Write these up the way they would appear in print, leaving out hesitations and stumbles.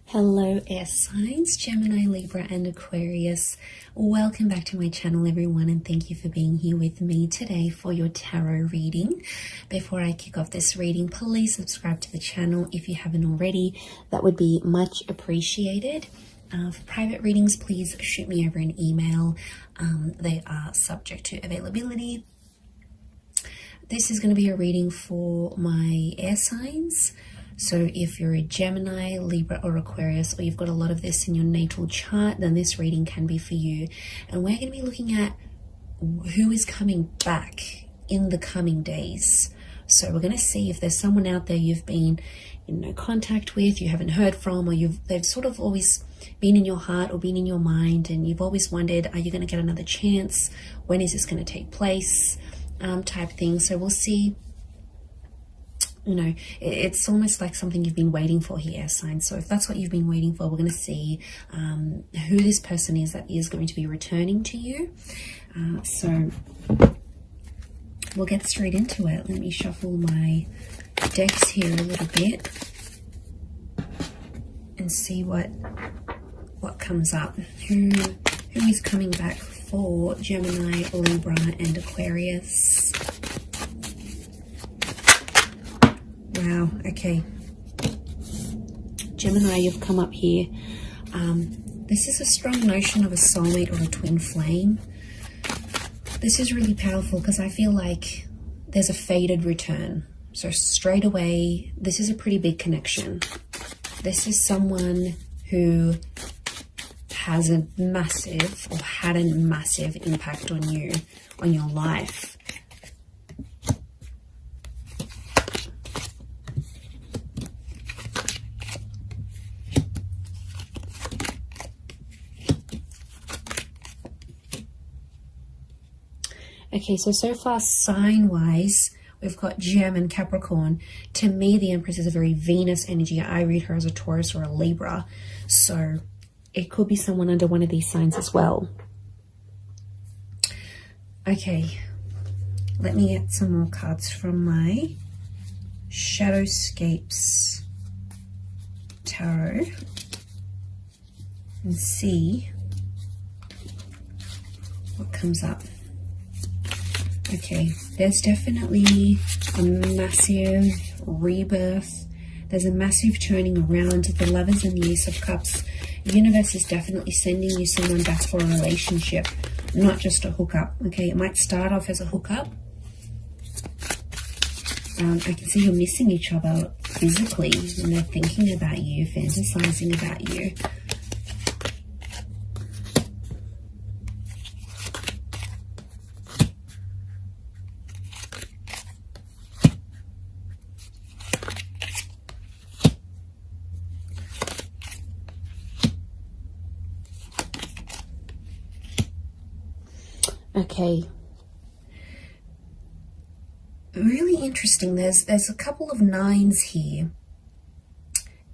Hello air signs, Gemini, Libra and Aquarius. Welcome back to my channel everyone, and thank you for being here with me today for your tarot reading. Before I kick off this reading, please subscribe to the channel if you haven't already. That would be much appreciated. For private readings, please shoot me over an email. They are subject to availability. This is going to be a reading for my air signs. So if you're a Gemini, Libra or Aquarius, or you've got a lot of this in your natal chart, then this reading can be for you. And we're going to be looking at who is coming back in the coming days. So we're going to see if there's someone out there you've been in no contact with, you haven't heard from, or they've sort of always been in your heart or been in your mind, and you've always wondered, are you going to get another chance? When is this going to take place? Type thing. So we'll see. You know, it's almost like something you've been waiting for here, signs. So if that's what you've been waiting for, we're going to see who this person is that is going to be returning to you. So we'll get straight into it. Let me shuffle my decks here a little bit and see what comes up. Who is coming back for Gemini, Libra and Aquarius? Wow, okay. Gemini, you've come up here. This is a strong notion of a soulmate or a twin flame. This is really powerful because I feel like there's a fated return. So straight away, this is a pretty big connection. This is someone who has a massive or had a massive impact on you, on your life. Okay, so far sign-wise, we've got Gem and Capricorn. To me, the Empress is a very Venus energy. I read her as a Taurus or a Libra. So it could be someone under one of these signs as well. Okay, let me get some more cards from my Shadowscapes Tarot and see what comes up. Okay, there's definitely a massive rebirth. There's a massive turning around. The Lovers and the Ace of Cups. The universe is definitely sending you someone back for a relationship, not just a hookup. Okay, it might start off as a hookup. I can see you're missing each other physically, and they're thinking about you, fantasizing about you. Okay, really interesting. There's a couple of nines here,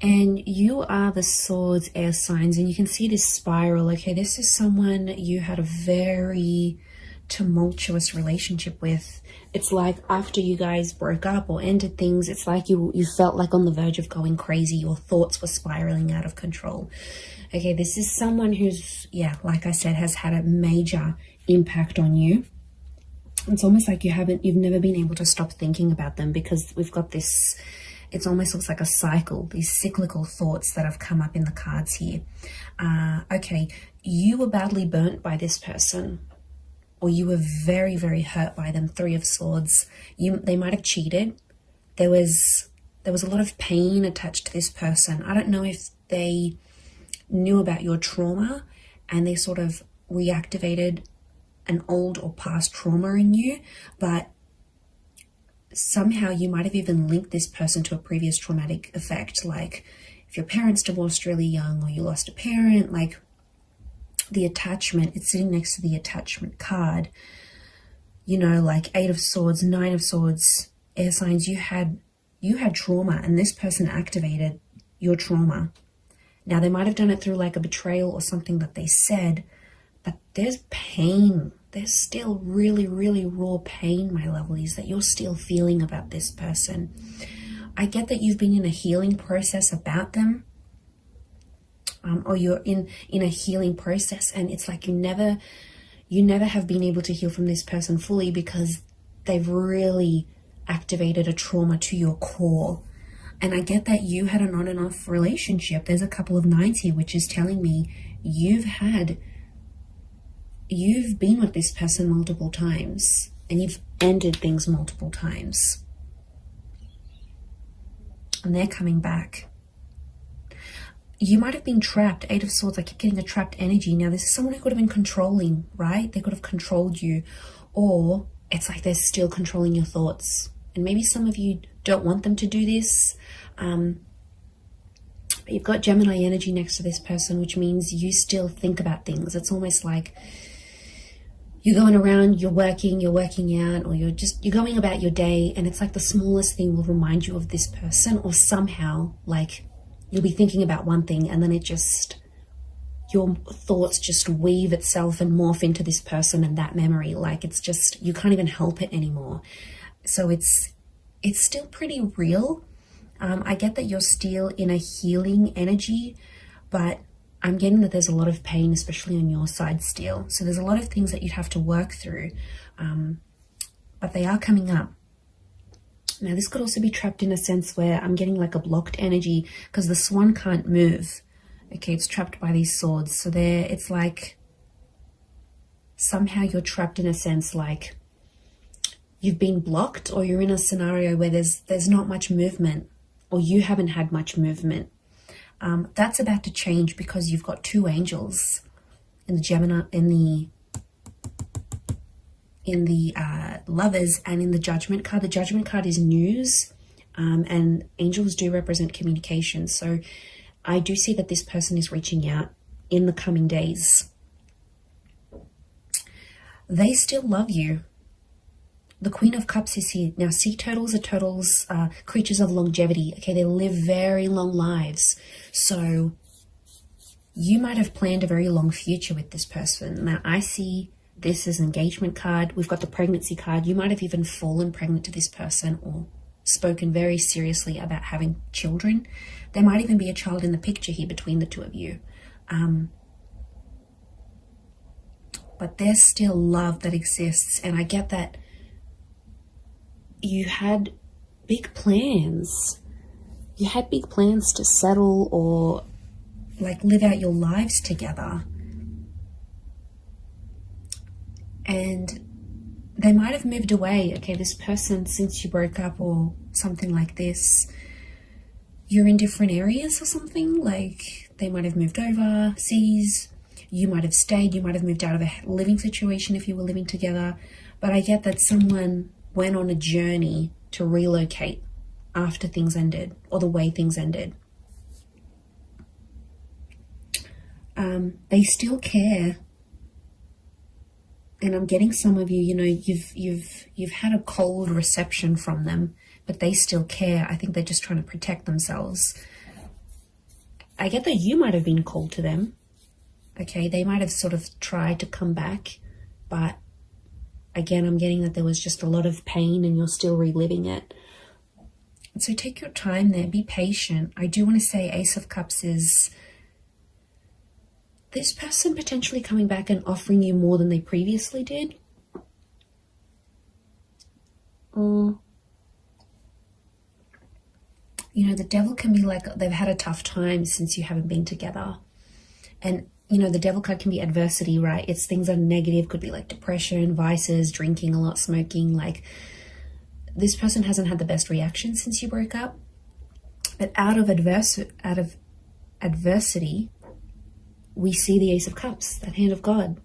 and you are the Swords air signs, and you can see this spiral. Okay, this is someone you had a very tumultuous relationship with. It's like after you guys broke up or ended things, it's like you felt like on the verge of going crazy. Your thoughts were spiraling out of control. Okay, this is someone who's, yeah, like I said, has had a major impact on you. It's almost like you've never been able to stop thinking about them, because we've got this, it almost looks like a cycle, these cyclical thoughts that have come up in the cards here. Okay, you were badly burnt by this person, or you were very, very hurt by them. Three of Swords. They might have cheated. There was a lot of pain attached to this person. I don't know if they knew about your trauma and they sort of reactivated an old or past trauma in you, but somehow you might have even linked this person to a previous traumatic effect. Like if your parents divorced really young, or you lost a parent, like the attachment, it's sitting next to the attachment card. You know, like Eight of Swords, Nine of Swords, air signs, you had trauma, and this person activated your trauma. Now, they might have done it through like a betrayal or something that they said, but there's pain. There's still really, really raw pain, my lovelies, that you're still feeling about this person. I get that you've been in a healing process about them, or you're in a healing process, and it's like you never have been able to heal from this person fully because they've really activated a trauma to your core. And I get that you had an on and off relationship. There's a couple of nines here, which is telling me you've been with this person multiple times, and you've ended things multiple times. And they're coming back. You might have been trapped. Eight of Swords, I keep getting a trapped energy. Now, this is someone who could have been controlling, right? They could have controlled you. Or it's like they're still controlling your thoughts. And maybe some of you don't want them to do this. You've got Gemini energy next to this person, which means you still think about things. It's almost like you're going around, you're working out, or you're going about your day, and it's like the smallest thing will remind you of this person, or somehow, like, you'll be thinking about one thing and then your thoughts just weave itself and morph into this person and that memory. Like, it's just, you can't even help it anymore. So it's still pretty real. I get that you're still in a healing energy, but I'm getting that there's a lot of pain, especially on your side still. So there's a lot of things that you'd have to work through, but they are coming up. Now, this could also be trapped in a sense where I'm getting like a blocked energy because the swan can't move. Okay, it's trapped by these swords. So it's like somehow you're trapped in a sense like you've been blocked, or you're in a scenario where there's not much movement, or you haven't had much movement. That's about to change because you've got two angels in the Gemini, in the Lovers, and in the Judgment card. The Judgment card is news, and angels do represent communication. So I do see that this person is reaching out in the coming days. They still love you. The Queen of Cups is here. Now, sea turtles are creatures of longevity. Okay, they live very long lives. So you might have planned a very long future with this person. Now, I see this as an engagement card. We've got the pregnancy card. You might have even fallen pregnant to this person or spoken very seriously about having children. There might even be a child in the picture here between the two of you. But there's still love that exists. And I get that you had big plans. You had big plans to settle or like live out your lives together. And they might have moved away. Okay, this person, since you broke up or something like this, you're in different areas or something. Like they might have moved overseas. You might have stayed. You might have moved out of a living situation if you were living together. But I get that someone went on a journey to relocate after things ended, or the way things ended. They still care. And I'm getting some of you, you've had a cold reception from them, but they still care. I think they're just trying to protect themselves. I get that you might have been cold to them. Okay, they might have sort of tried to come back, but again, I'm getting that there was just a lot of pain and you're still reliving it. And so take your time there, be patient. I do want to say Ace of Cups is this person potentially coming back and offering you more than they previously did. The devil can be like they've had a tough time since you haven't been together. And the devil card can be adversity, right? It's things that are negative, could be like depression, vices, drinking a lot, smoking. Like this person hasn't had the best reaction since you broke up. But out of adversity, we see the Ace of Cups, that hand of God,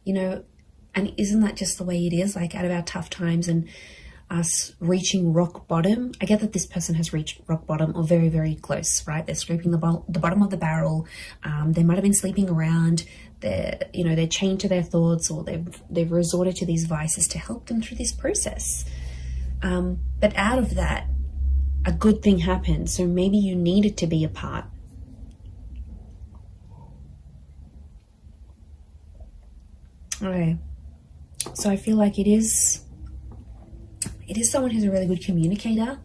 and isn't that just the way it is? Like out of our tough times and us reaching rock bottom. I get that this person has reached rock bottom or very, very close, right? They're scraping the bottom of the barrel. They might have been sleeping around. They're chained to their thoughts, or they've resorted to these vices to help them through this process. But out of that, a good thing happened. So maybe you needed to be apart. Okay. So I feel like it is it is someone who's a really good communicator.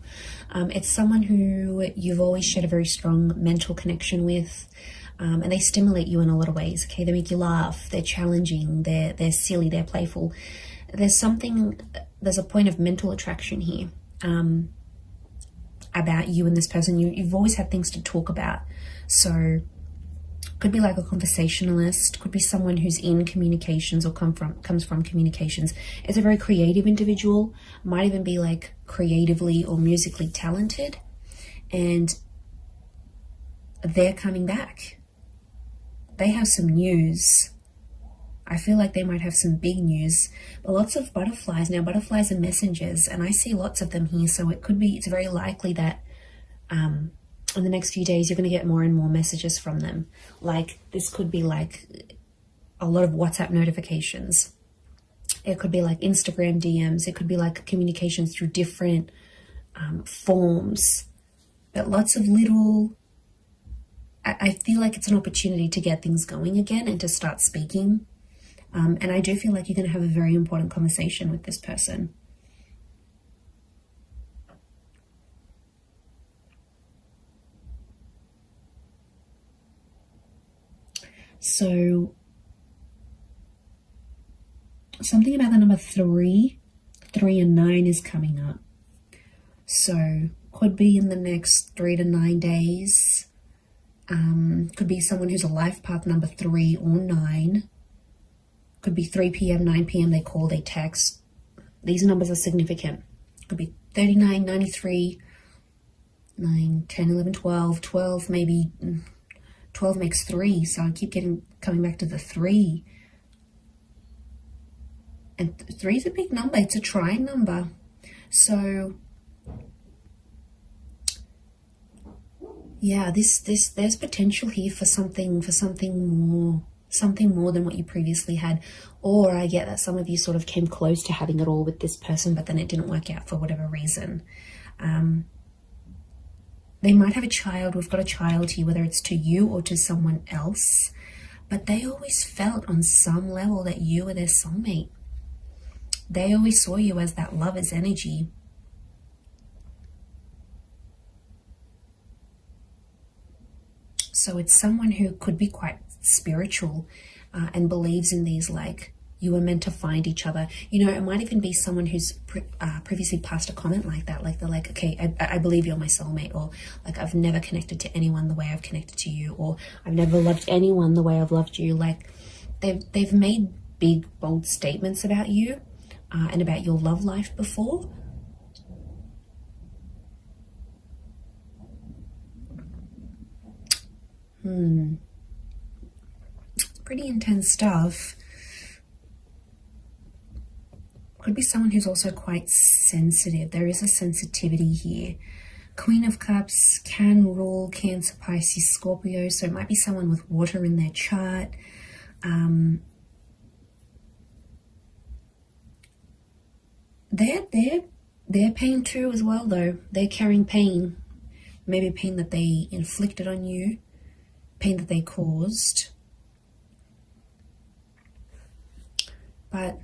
It's someone who you've always shared a very strong mental connection with, and they stimulate you in a lot of ways. Okay, they make you laugh, they're challenging, they're silly, they're playful. There's a point of mental attraction here about you and this person. You've always had things to talk about. So could be like a conversationalist, could be someone who's in communications or comes from communications. It's a very creative individual, might even be like creatively or musically talented, and they're coming back. They have some news. I feel like they might have some big news, but lots of butterflies. Now, butterflies are messengers, and I see lots of them here, so it's very likely that in the next few days, you're going to get more and more messages from them. Like, this could be like a lot of WhatsApp notifications. It could be like Instagram DMs. It could be like communications through different forms. But lots of little... I feel like it's an opportunity to get things going again and to start speaking. And I do feel like you're going to have a very important conversation with this person. So something about the number 3 and 9 is coming up. So could be in the next 3 to 9 days. Could be someone who's a life path number 3 or 9. Could be 3 p.m., 9 p.m. They call, they text. These numbers are significant. Could be 39, 93, 9, 10, 11, 12, 12 maybe... 12 makes 3, so I keep coming back to the 3. And 3 is a big number. It's a trying number. So yeah, there's potential here for something more than what you previously had. Or I get that some of you sort of came close to having it all with this person, but then it didn't work out for whatever reason. They might have a child. We've got a child here, whether it's to you or to someone else. But they always felt on some level that you were their soulmate. They always saw you as that lover's energy. So it's someone who could be quite spiritual and believes in these, like, you were meant to find each other. You know, it might even be someone who's previously passed a comment like that. Like, they're like, okay, I believe you're my soulmate. Or like, I've never connected to anyone the way I've connected to you. Or I've never loved anyone the way I've loved you. Like, they've made big, bold statements about you and about your love life before. It's pretty intense stuff. Could be someone who's also quite sensitive. There is a sensitivity here. Queen of Cups can rule Cancer, Pisces, Scorpio. So it might be someone with water in their chart. They're pain too as well, though. They're carrying pain. Maybe pain that they inflicted on you. Pain that they caused. But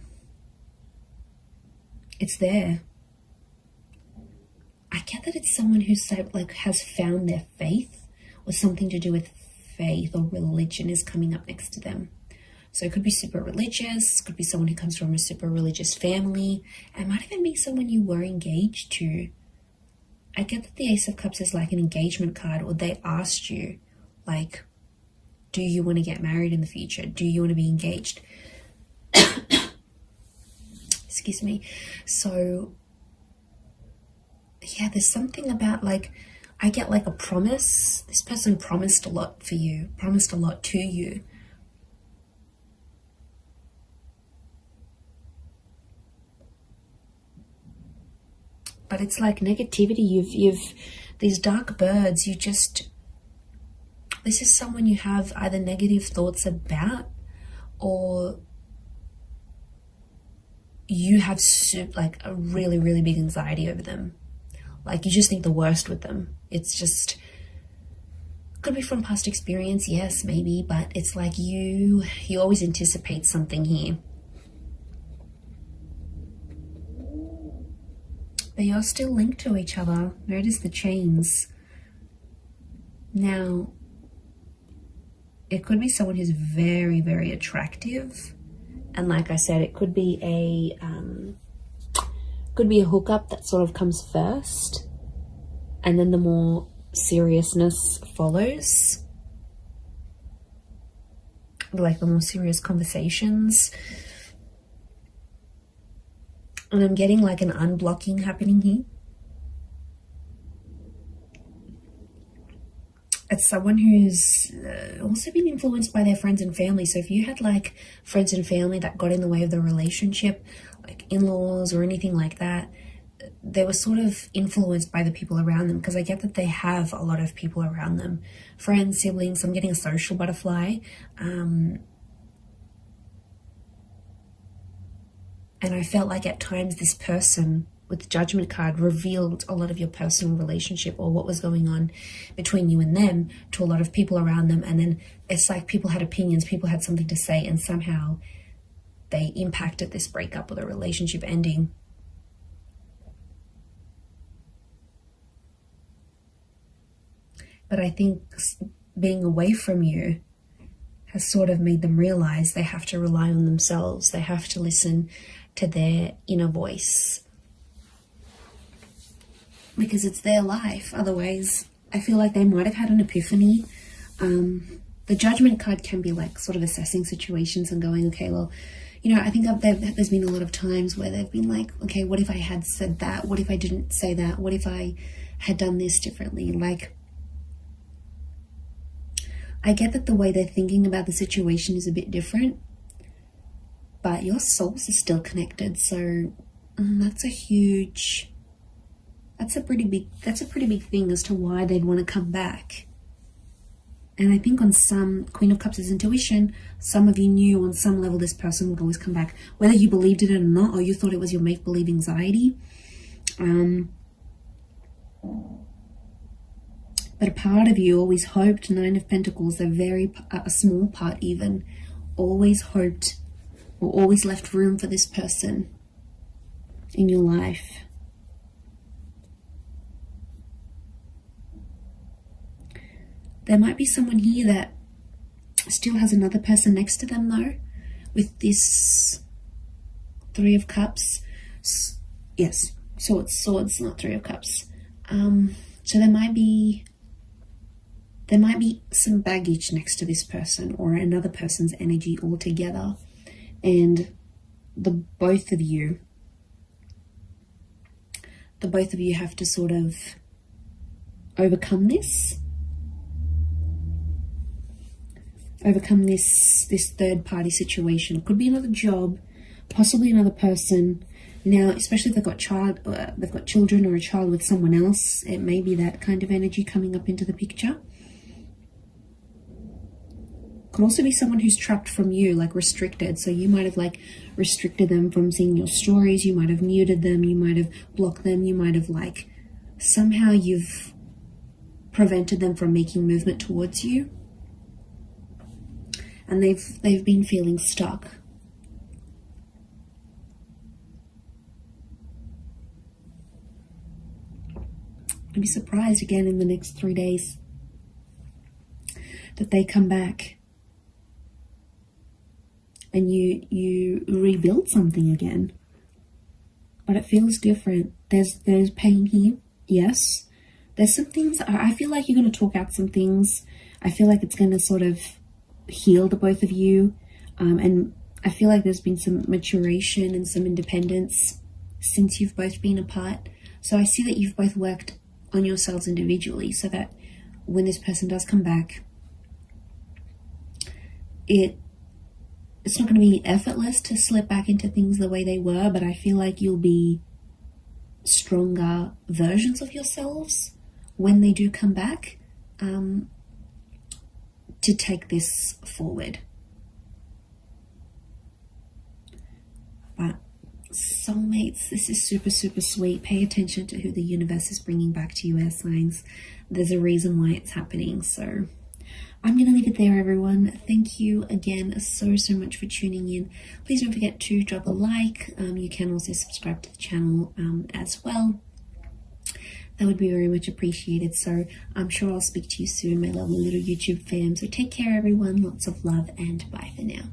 it's there. I get that it's someone who's like has found their faith, or something to do with faith or religion is coming up next to them. So it could be super religious, could be someone who comes from a super religious family. It might even be someone you were engaged to. I get that the Ace of Cups is like an engagement card, or they asked you, like, do you want to get married in the future? Do you want to be engaged? Excuse me. So yeah, there's something about, like, I get like a promise. This person promised a lot for you, promised a lot to you. But it's like negativity. You've these dark birds. This is someone you have either negative thoughts about, or you have like a really, really big anxiety over them. Like, you just think the worst with them. It's just, could be from past experience, yes, maybe, but it's like you always anticipate something here. But you're still linked to each other. Notice the chains. Now, it could be someone who's very, very attractive. And like I said, it could be a hookup that sort of comes first. And then the more seriousness follows. Like the more serious conversations. And I'm getting like an unblocking happening here. It's someone who's also been influenced by their friends and family. So if you had like friends and family that got in the way of the relationship, like in-laws or anything like that, they were sort of influenced by the people around them, because I get that they have a lot of people around them. Friends, siblings, I'm getting a social butterfly. And I felt like at times this person with the Judgment card revealed a lot of your personal relationship or what was going on between you and them to a lot of people around them. And then it's like people had opinions, people had something to say, and somehow they impacted this breakup or the relationship ending. But I think being away from you has sort of made them realize they have to rely on themselves. They have to listen to their inner voice, because it's their life. Otherwise, I feel like they might have had an epiphany. The Judgment card can be like sort of assessing situations and going, okay, well, you know, I think there's been a lot of times where they've been like, okay, what if I had said that? What if I didn't say that? What if I had done this differently? Like, I get that the way they're thinking about the situation is a bit different, but your souls are still connected. So that's a pretty big thing as to why they'd want to come back. And I think on some, Queen of Cups is intuition. Some of you knew on some level this person would always come back, whether you believed it or not, or you thought it was your make-believe anxiety. But a part of you always hoped, 9 of Pentacles, a small part even, always hoped or always left room for this person in your life. There might be someone here that still has another person next to them though, with this 3 of Cups. Yes, swords, not 3 of Cups. So there might be some baggage next to this person or another person's energy altogether. And the both of you have to sort of overcome this third party situation. It could be another job, possibly another person. Now, especially if they've got children or a child with someone else, it may be that kind of energy coming up into the picture. Could also be someone who's trapped from you, like restricted. So you might have like restricted them from seeing your stories. You might have muted them. You might have blocked them. You might have like somehow you've prevented them from making movement towards you. And they've been feeling stuck. I'd be surprised again in the next 3 days that they come back and you rebuild something again. But it feels different. There's pain here, yes. There's some things, I feel like you're going to talk out some things. I feel like it's going to sort of heal the both of you. And I feel like there's been some maturation and some independence since you've both been apart. So I see that you've both worked on yourselves individually so that when this person does come back, it's not going to be effortless to slip back into things the way they were, but I feel like you'll be stronger versions of yourselves when they do come back, to take this forward. But soulmates, this is super, super sweet. Pay attention to who the universe is bringing back to you, air signs. There's a reason why it's happening. So I'm going to leave it there, everyone. Thank you again so much for tuning in. Please don't forget to drop a like. You can also subscribe to the channel as well. that would be very much appreciated. So I'm sure I'll speak to you soon, my lovely little YouTube fam. So take care, everyone. Lots of love, and bye for now.